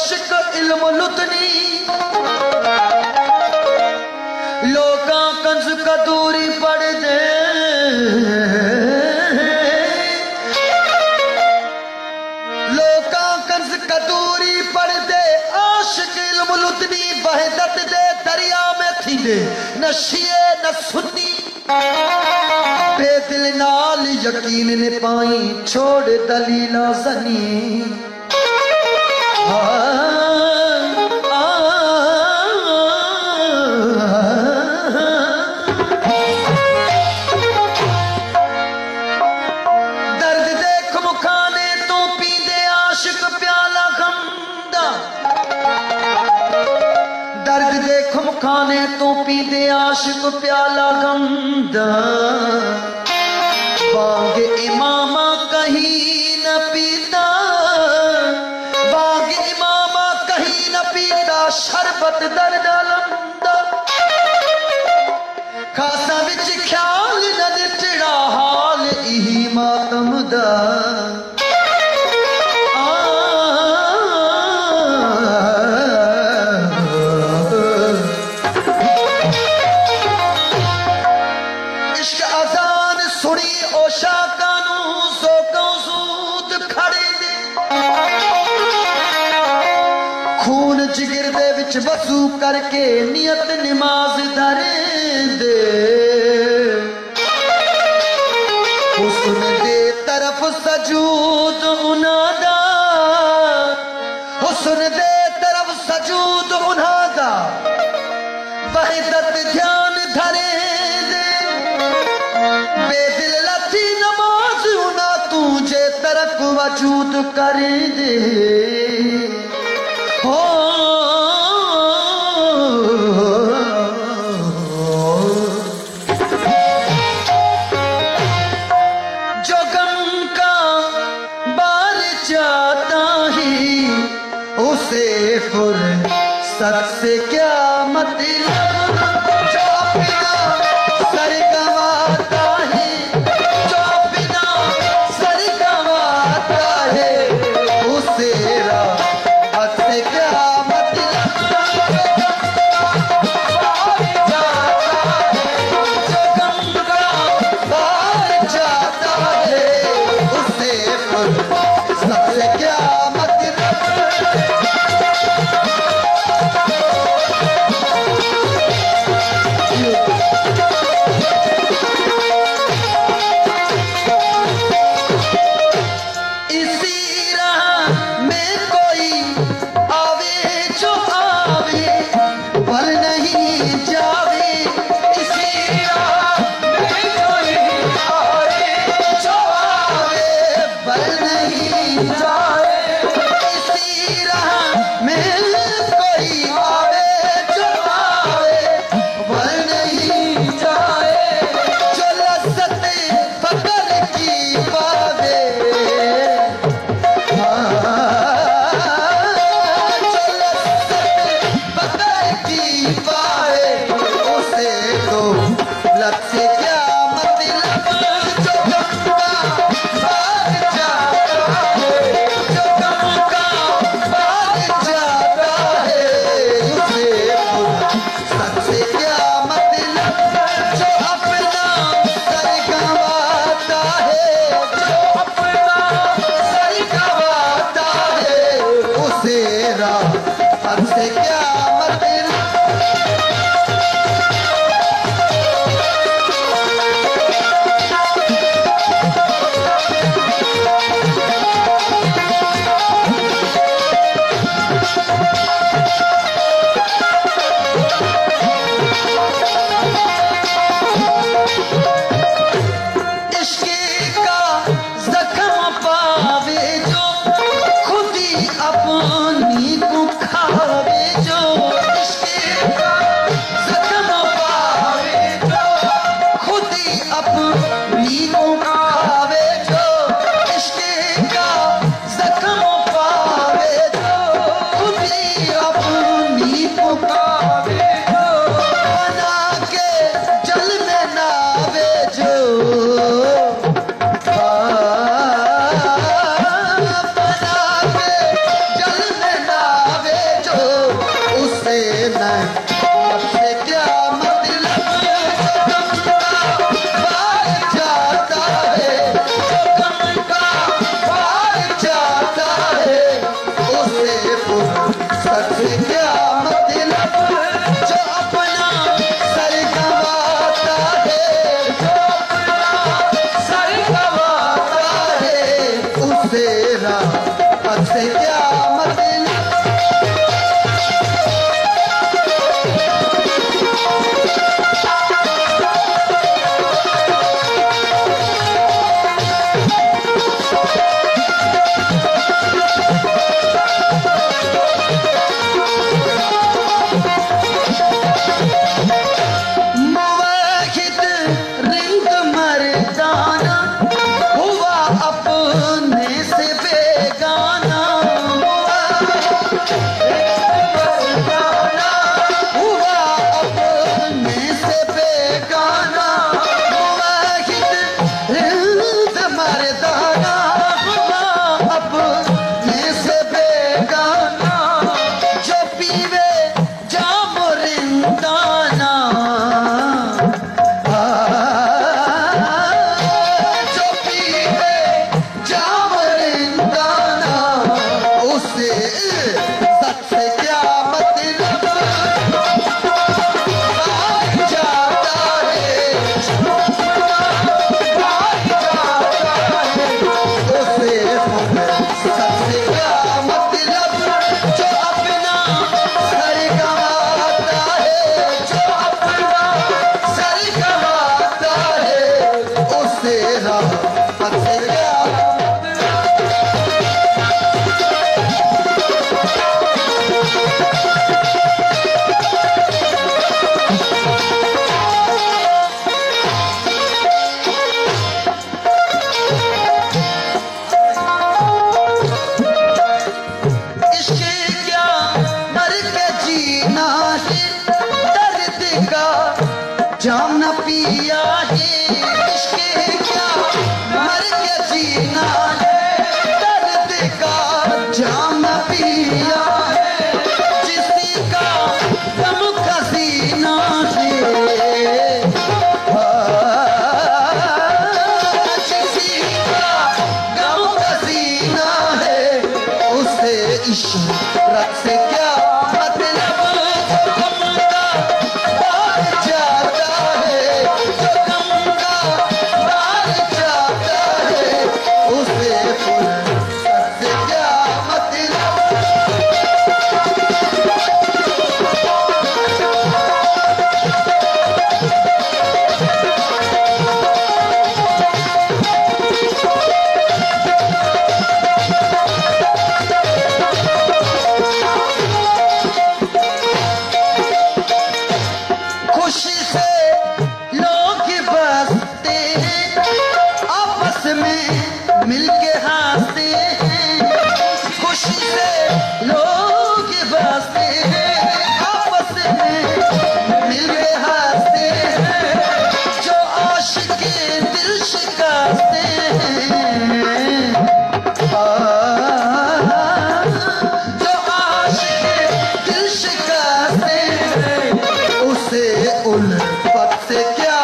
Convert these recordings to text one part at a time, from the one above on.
आशिक इल्म लुतनी लोका कंज कदूरी पढ़ दे लोका कंज कदूरी पढ़ दे आशिक इल्म लुतनी वहदत दे दरिया में थी दे न शिए न सुन्नी बेदिल नाल यकीन ने पाई छोड़ दलीला सनी दर्द देख मुखाने तू पींदे आशिक प्याला गमदा दर्द देख मुखाने तू पींदे आशिक प्याला गमदा बाग इमामा कहीं न पीता बाग इमामा कहीं न पीता शरबत दर्द लंदा खासा विच ख्याल न दिटड़ा हाल इही मातम दा इश्क अजान सुनी ओशा कानू सो कौसूद खड़े दे खून जिगर दे विच वसू करके नियत नमाज धरे दे हुस्न दे तरफ सजूद उनादा हुस्न दे तरफ सजूद उनादा वहदत ध्यान धरे दे बेदिल लथी नमाज उना तुझे तरक वजूद कर दे हो जो गम का बार जाता ही उसे फुर्सत से क्या मतलब जो अपना सर गंवाता है जो अपना सर गंवाता है उसे राहत से क्या अपनी को खावे जो फुर्सत से क्या मतलब, जो अपना सर गंवाता है, जो अपना सर गंवाता है, उसे राहत से क्या मतलब। जाम न पिया है, इश्क़ क्या मर के जीना है, दर्द का जाम न पिया है, जिसी का गम का सीना है, जिसी का गम का सीना है, उसे इश्क़ से क्या मिलके हंसते हैं, खुशी से लोग बसते हैं, आपस में मिलके हंसते हैं, जो आशिक दिल शिकस्ते हैं, जो आशिक दिल शिकस्ते हैं, उसे उल्फत से क्या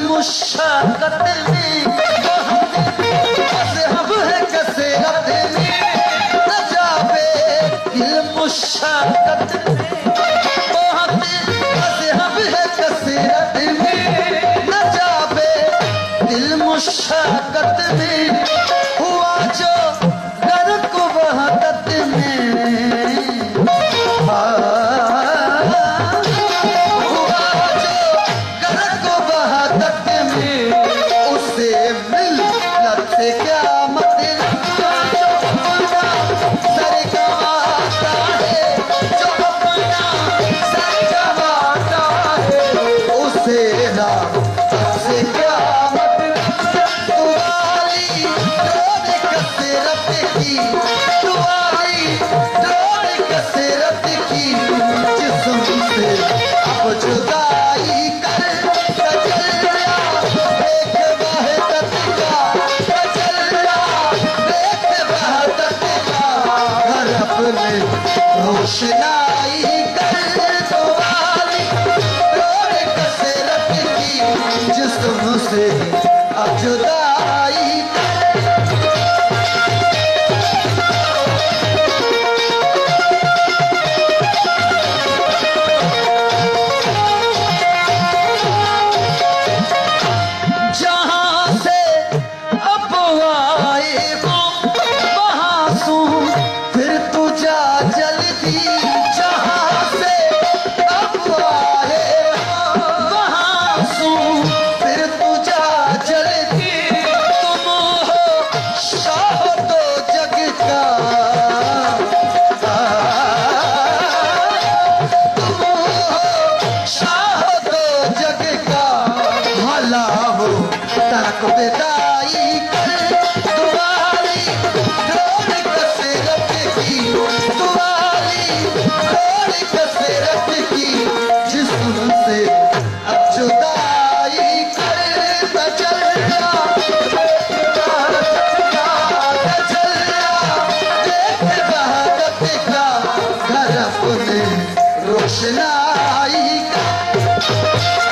मुशक्कत में मज़हब है कसरत में, न जावे दिल मुशक्कत में, बहुत मज़हब है कसरत में, न जावे दिल मुशक्कत में, हुआ जो गर्क वहदत में, से क्या मतलब, सर गंवाता है, जो अपना सर गंवाता है, उसे खुदा से क्या दुआली रोड कसरत की दुआली रोड कसरत की जिस्म से अब जुदाई कर तजल्ला देख वहदत का तजल्ला देख वहदत का घर अपने रोशनाई कर दुआली रोड कसरत की जिस्म से अब जुदाई जहां से अब आए वो वहां सू फिर तू जा जल्दी जहां से अब आए वो वहां सू फिर तू जा जल्दी तुम हो शाह तो जग का तुम हो शाह तो जग का भला हो तक विदाई कर दुआली रोड कसरत की दुआली रोड कसरत की जिस्म से अब जुदाई कर तजल्ला तजल्ला देख वहदत का घर अपने रोशनाई कर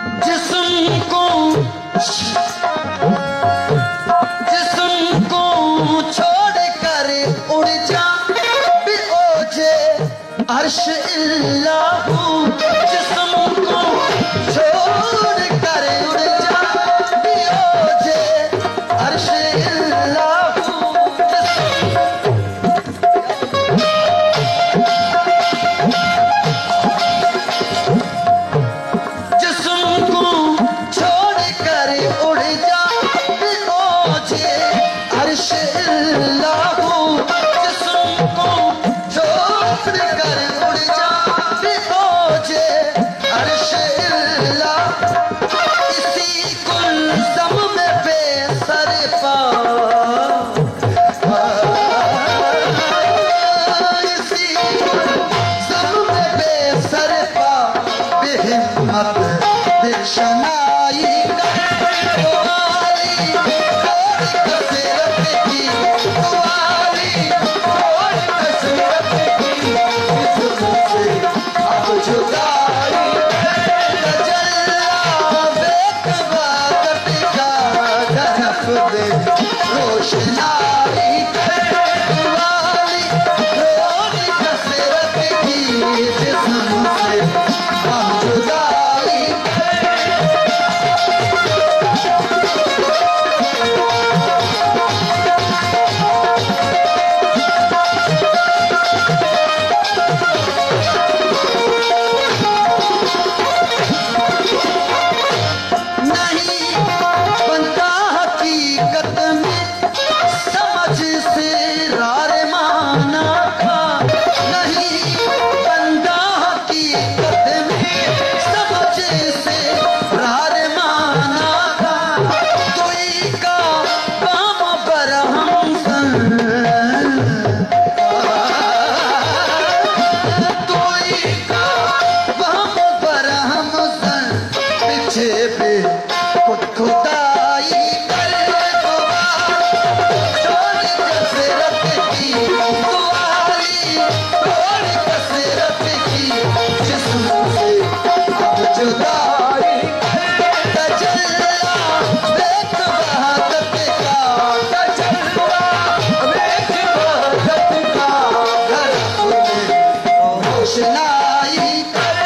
जिस्म को छोड़ कर उड़ जा भी ओझे अर्श इल्लाहू जिस्म को छोड़ कर उड़ जा भी ओझे अर्श इल्लाहू जिस्म को छोड़ कर उड़ जा भी ओझे अर्श इल्लाहू जिस्म को छोड़ कर उड़ जा भी ओझे अर्श इल्लाह इसी गुलज़म में बेसरपा इसी गुलज़म में बेसरपा बेहिम्मत बेशनाई दुआली रोड कसरत की दुआली रोड कसरत की जिस्म से अब जुदाई तजल्ला देख वहदत का घर अपने रोशनाई दुआली रोड कसरत की जिस्म से अब जुदाई नहीं बनता हकीकत में समझ से रार माना का नहीं बनता हकीकत में समझ से रार माना का कोई का काम बरहम कोई का काम बरहम पीछे पे खुदाई कर छोड़ कसरत की दुआली छोड़ कसरत की जिस्म से अब जुदाई तजल्ला देख वहदत का तजल्ला देख वहदत का घर अपने रोशनाई कर